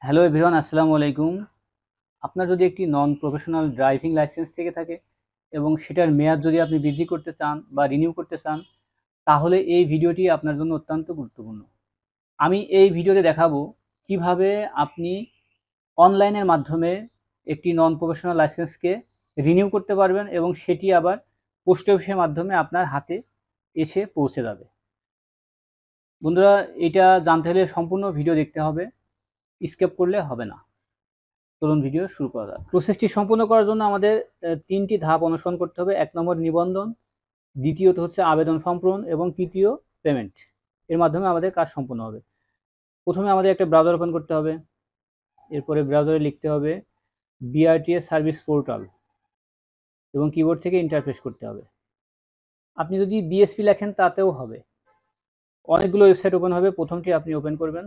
Hello everyone, আসসালামু আলাইকুম। আপনার যদি একটি নন প্রফেশনাল ড্রাইভিং লাইসেন্স থেকে থাকে এবং সেটার মেয়াদ যদি আপনি বৃদ্ধি করতে চান বা রিনিউ করতে চান, তাহলে এই ভিডিওটি আপনার জন্য অত্যন্ত গুরুত্বপূর্ণ। আমি এই ভিডিওতে দেখাবো কিভাবে আপনি অনলাইনের মাধ্যমে একটি নন প্রফেশনাল লাইসেন্সকে রিনিউ করতে পারবেন এবং সেটি আবার পোস্ট অফিসের মাধ্যমে আপনার হাতে এসে পৌঁছে যাবে। বন্ধুরা, এটা জানতে হলে সম্পূর্ণ ভিডিও দেখতে হবে, স্কিপ করলে হবে না। চলুন ভিডিও শুরু করা যাক। প্রসেসটি সম্পূর্ণ করার জন্য আমাদের তিনটি ধাপ অনুসরণ করতে হবে। ১ নম্বর নিবন্ধন, দ্বিতীয়ত হচ্ছে আবেদন ফর্ম পূরণ এবং তৃতীয় পেমেন্ট। এর মাধ্যমে আমাদের কাজ সম্পূর্ণ হবে। প্রথমে আমাদের একটা ব্রাউজার ওপেন করতে হবে। এরপরে ব্রাউজারে লিখতে হবে বিআরটিএস সার্ভিস পোর্টাল এবং কিবোর্ড থেকে ইন্টারফেস করতে হবে। আপনি যদি বিএসপি লেখেন তাতেও হবে। অনেকগুলো ওয়েবসাইট ওপেন হবে, প্রথমটি আপনি ওপেন করবেন।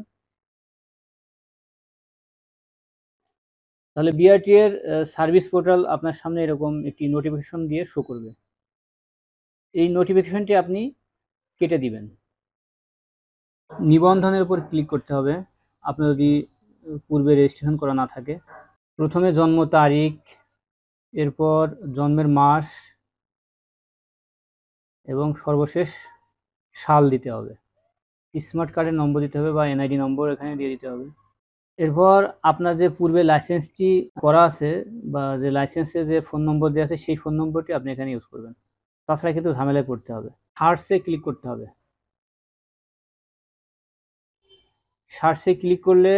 তাহলে বিআরটি এর সার্ভিস পোর্টাল আপনার সামনে এরকম একটি নোটিফিকেশন দিয়ে শো করবে। এই নোটিফিকেশনটি আপনি কেটে দিবেন। নিবন্ধনের উপর ক্লিক করতে হবে আপনার যদি পূর্বে রেজিস্ট্রেশন করা না থাকে। প্রথমে জন্ম তারিখ, এরপর জন্মের মাস এবং সর্বশেষ সাল দিতে হবে। স্মার্ট কার্ডের নম্বর দিতে হবে বা এনআইডি নম্বর এখানে দিয়ে দিতে হবে। এরপর আপনার যে পূর্বে লাইসেন্সটি করা আছে বা যে লাইসেন্সে যে ফোন নম্বর দেওয়া আছে সেই ফোন নম্বরটি আপনি এখানে ইউজ করবেন। তাছাড়া কিন্তু ঝামেলায় পড়তে হবে। সার্চে ক্লিক করতে হবে। সার্চে ক্লিক করলে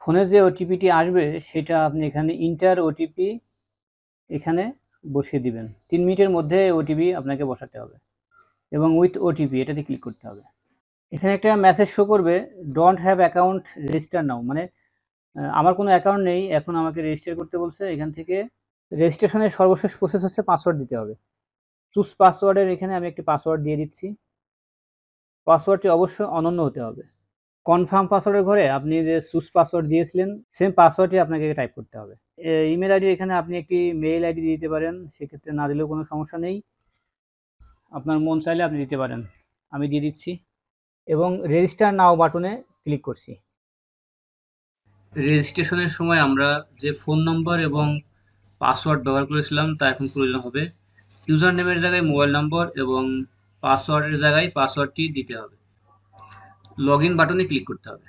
ফোনে যে ওটিপিটি আসবে সেটা আপনি এখানে ইন্টার ওটিপি এখানে বসিয়ে দিবেন। 3 মিনিটের মধ্যে ওটিপি আপনাকে বসাতে হবে এবং উইথ ওটিপি এটাতে ক্লিক করতে হবে। এখানে একটা মেসেজ শো করবে ডোন্ট হ্যাভ অ্যাকাউন্ট রেজিস্টার নাও, মানে আমার কোনো অ্যাকাউন্ট নেই, এখন আমাকে রেজিস্টার করতে বলছে। এখান থেকে রেজিস্ট্রেশনের সর্বশেষ প্রসেস হচ্ছে পাসওয়ার্ড দিতে হবে। চুজ পাসওয়ার্ডের এখানে আমি একটি পাসওয়ার্ড দিয়ে দিচ্ছি। পাসওয়ার্ডটি অবশ্যই অনন্য হতে হবে। কনফার্ম পাসওয়ার্ডের ঘরে আপনি যে চুজ পাসওয়ার্ড দিয়েছিলেন সেম পাসওয়ার্ডটি আপনাকে টাইপ করতে হবে। ইমেল আইডি এখানে আপনি একটি মেইল আইডি দিতে পারেন, সেক্ষেত্রে না দিলেও কোনো সমস্যা নেই, আপনার মন চাইলে আপনি দিতে পারেন। আমি দিয়ে দিচ্ছি এবং রেজিস্টার নাও বাটনে ক্লিক করছি। রেজিস্ট্রেশনের সময় আমরা যে ফোন নম্বর এবং পাসওয়ার্ড ব্যবহার করেছিলাম তা এখন প্রয়োজন হবে। ইউজার নেমের জায়গায় মোবাইল নম্বর এবং পাসওয়ার্ডের জায়গায় পাসওয়ার্ডটি দিতে হবে। লগ ইন বাটনে ক্লিক করতে হবে।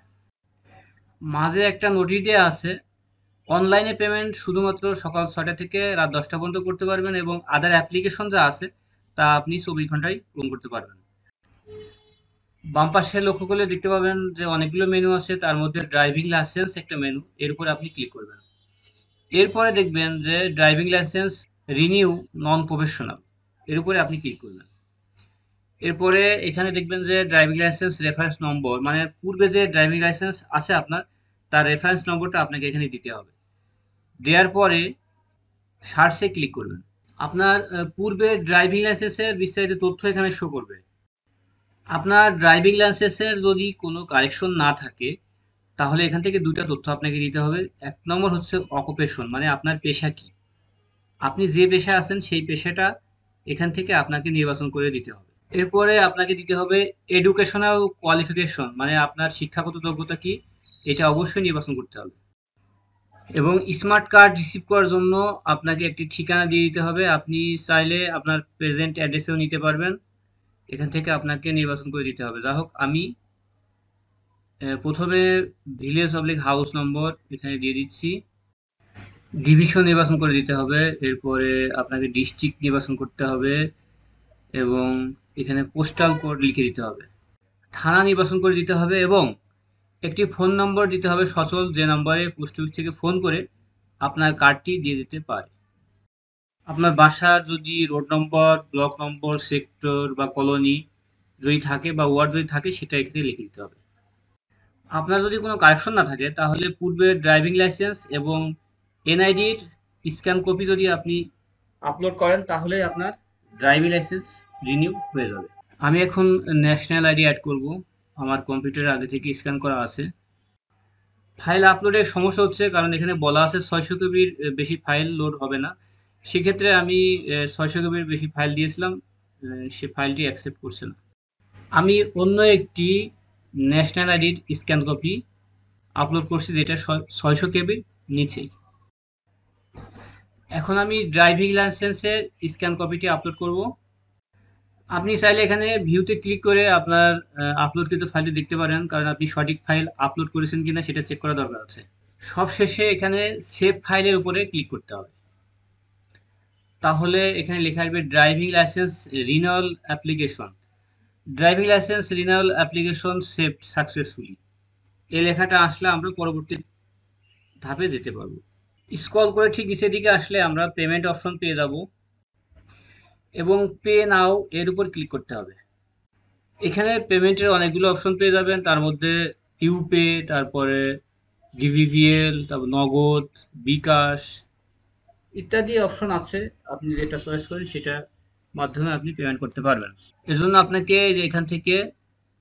মাঝে একটা নোটিশ দেওয়া আছে অনলাইনে পেমেন্ট শুধুমাত্র সকাল 6টা থেকে রাত 10টা পর্যন্ত করতে পারবেন এবং আদার অ্যাপ্লিকেশন যা আছে তা আপনি 24 ঘন্টায় পূরণ করতে পারবেন। বাম পাশে লক্ষ্য করলে দেখতে পাবেন যে অনেকগুলো মেনু আছে, তার মধ্যে ড্রাইভিং লাইসেন্স একটা মেনু, এর উপরে আপনি ক্লিক করবেন। এরপরে দেখবেন যে driving licence renew non professional, এর উপরে আপনি ক্লিক করবেন। এরপরে এখানে দেখবেন যে ড্রাইভিং লাইসেন্স রেফারেন্স নম্বর, মানে পূর্বে যে ড্রাইভিং লাইসেন্স আছে আপনার তার রেফারেন্স নম্বরটা আপনাকে এখানে দিতে হবে। দেওয়ার পরে সার্চে ক্লিক করবেন। আপনার পূর্বে ড্রাইভিং লাইসেন্সের বিস্তারিত তথ্য এখানে শো করবে। আপনার ড্রাইভিং লাইসেন্সের যদি কোনো কারেকশন না থাকে তাহলে এখান থেকে দুইটা তথ্য আপনাকে দিতে হবে। 1 নম্বর হচ্ছে অকুপেশন, মানে আপনার পেশা কি, আপনি যে পেশায় আছেন সেই পেশাটা এখান থেকে আপনাকে নির্বাচন করে দিতে হবে। এরপরে আপনাকে দিতে হবে এডুকেশনাল কোয়ালিফিকেশন, মানে আপনার শিক্ষাগত যোগ্যতা কি, এটা অবশ্যই নির্বাচন করতে হবে। এবং স্মার্ট কার্ড রিসিভ করার জন্য আপনাকে একটি ঠিকানা দিয়ে দিতে হবে। আপনি চাইলে আপনার প্রেজেন্ট অ্যাড্রেসেও নিতে পারবেন, এখান থেকে আপনাকে নির্বাচন করে দিতে হবে। যা হোক, আমি প্রথমে ভিলেজ অবলিক হাউস নম্বর এখানে দিয়ে দিচ্ছি। ডিভিশন নির্বাচন করে দিতে হবে। এরপরে আপনাকে ডিস্ট্রিক্ট নির্বাচন করতে হবে এবং এখানে পোস্টাল কোড লিখে দিতে হবে। থানা নির্বাচন করে দিতে হবে এবং একটি ফোন নম্বর দিতে হবে সচল, যে নম্বরে পোস্ট অফিস থেকে ফোন করে আপনার কার্ডটি দিয়ে দিতে পারে। আপনার বাসার যদি রোড নম্বর, ব্লক নম্বর, সেক্টর বা কলোনি যদি থাকে বা ওয়ার্ড যদি থাকে সেটা এখানে লিখে দিতে হবে। আপনার যদি কোনো কারেকশন না থাকে তাহলে পূর্বের ড্রাইভিং লাইসেন্স এবং এনআইডির স্ক্যান কপি যদি আপনি আপলোড করেন তাহলে আপনার ড্রাইভিং লাইসেন্স রিনিউ হয়ে যাবে। আমি এখন ন্যাশনাল আইডি অ্যাড করব, আমার কম্পিউটারে আগে থেকে স্ক্যান করা আছে। ফাইল আপলোডের সমস্যা হচ্ছে কারণ এখানে বলা আছে 600 কেবির বেশি ফাইল লোড হবে না। সেক্ষেত্রে আমি 600 কেবির বেশি ফাইল দিয়েছিলাম, সে ফাইলটি অ্যাকসেপ্ট করছে না। আমি অন্য একটি ন্যাশনাল আইডির স্ক্যান কপি আপলোড করছি, যেটা 600 কেবির নিচেই। এখন আমি ড্রাইভিং লাইসেন্সের স্ক্যান কপিটি আপলোড করব। আপনি চাইলে এখানে ভিউতে ক্লিক করে আপনার আপলোডকৃত ফাইলটি দেখতে পারেন, কারণ আপনি সঠিক ফাইল আপলোড করেছেন কিনা সেটা চেক করা দরকার আছে। সবশেষে এখানে সেভ ফাইলের উপরে ক্লিক করতে হবে। তাহলে এখানে লেখা আসবে driving licence renewal application. Driving licence renewal application saved successfully. এই লেখাটা আসলে আমরা পরবর্তী ধাপে যেতে পারবো। স্ক্রল করে ঠিক নিচের দিকে আসলে আমরা পেমেন্ট অপশন পেয়ে যাব এবং পে নাও এর উপর ক্লিক করতে হবে। এখানে পেমেন্টের অনেকগুলো অপশন পেয়ে যাবেন, তার মধ্যে ইউপে, তারপরে ডিভিভিএল, তারপর নগদ, বিকাশ ইত্যাদি অপশন আছে। আপনি যেটা চয়েস করেন সেটার মাধ্যমে আপনি পেমেন্ট করতে পারবেন। এর জন্য আপনাকে যে এখান থেকে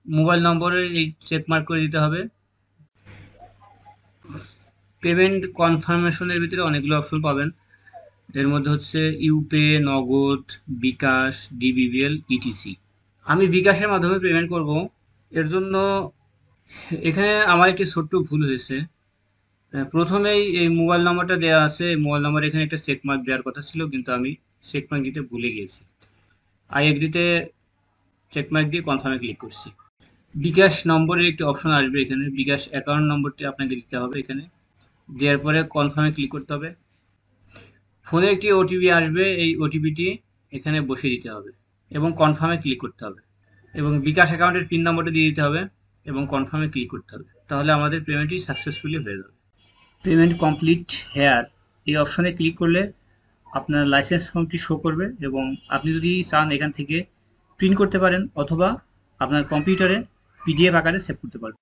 মোবাইল নম্বরের এই চেক মার্ক করে দিতে হবে। পেমেন্ট কনফার্মেশনের ভিতরে অনেকগুলো অপশন পাবেন, এর মধ্যে হচ্ছে ইউপে, নগদ, বিকাশ, ডিবিবিএল, ইটিসি। আমি বিকাশের মাধ্যমে পেমেন্ট করব। এর জন্য এখানে আমার একটি ছোট্ট ভুল হয়েছে। প্রথমেই এই মোবাইল নাম্বারটা দেওয়া আছে, মোবাইল নাম্বার এখানে একটা চেক মার্ক দেওয়ার কথা ছিল, কিন্তু আমি চেক মার্ক দিতে ভুলে গিয়েছি। আই এগ্রিতে চেক মার্ক দিয়ে কনফার্মে ক্লিক করছি। বিকাশ নম্বরের একটি অপশন আসবে, এখানে বিকাশ অ্যাকাউন্ট নম্বরটি আপনাকে দিতে হবে। এখানে দেওয়ার পরে কনফার্মে ক্লিক করতে হবে। ফোনে একটি ওটিপি আসবে, এই ওটিপিটি এখানে বসিয়ে দিতে হবে এবং কনফার্মে ক্লিক করতে হবে এবং বিকাশ অ্যাকাউন্টের পিন নম্বরটা দিয়ে দিতে হবে এবং কনফার্মে ক্লিক করতে হবে। তাহলে আমাদের পেমেন্টটি সাকসেসফুলি হয়ে যাবে। পেমেন্ট কমপ্লিট হেয়ার এই অপশনে ক্লিক করলে আপনার লাইসেন্স ফর্মটি শো করবে এবং আপনি যদি চান এখান থেকে প্রিন্ট করতে পারেন অথবা আপনার কম্পিউটারে পিডিএফ আকারে সেভ করতে পারবেন।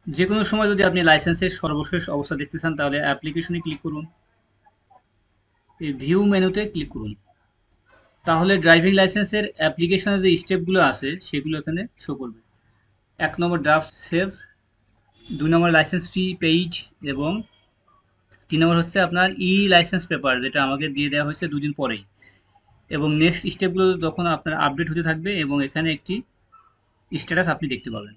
যে কোনো সময় যদি আপনি লাইসেন্সের সর্বশেষ অবস্থা দেখতে চান তাহলে অ্যাপ্লিকেশনে ক্লিক করুন, এই ভিউ মেনুতে ক্লিক করুন। তাহলে ড্রাইভিং লাইসেন্সের অ্যাপ্লিকেশনের যে স্টেপগুলো আছে সেগুলো এখানে শো করবে। 1 নম্বর ড্রাফট সেভ, 2 নম্বর লাইসেন্স ফি পেইড এবং 3 নম্বর হচ্ছে আপনার লাইসেন্স পেপার, যেটা আমাকে দিয়ে দেওয়া হয়েছে 2 দিন পরেই। এবং নেক্সট স্টেপগুলো যখন আপনার আপডেট হতে থাকবে এবং এখানে একটি স্ট্যাটাস আপনি দেখতে পাবেন।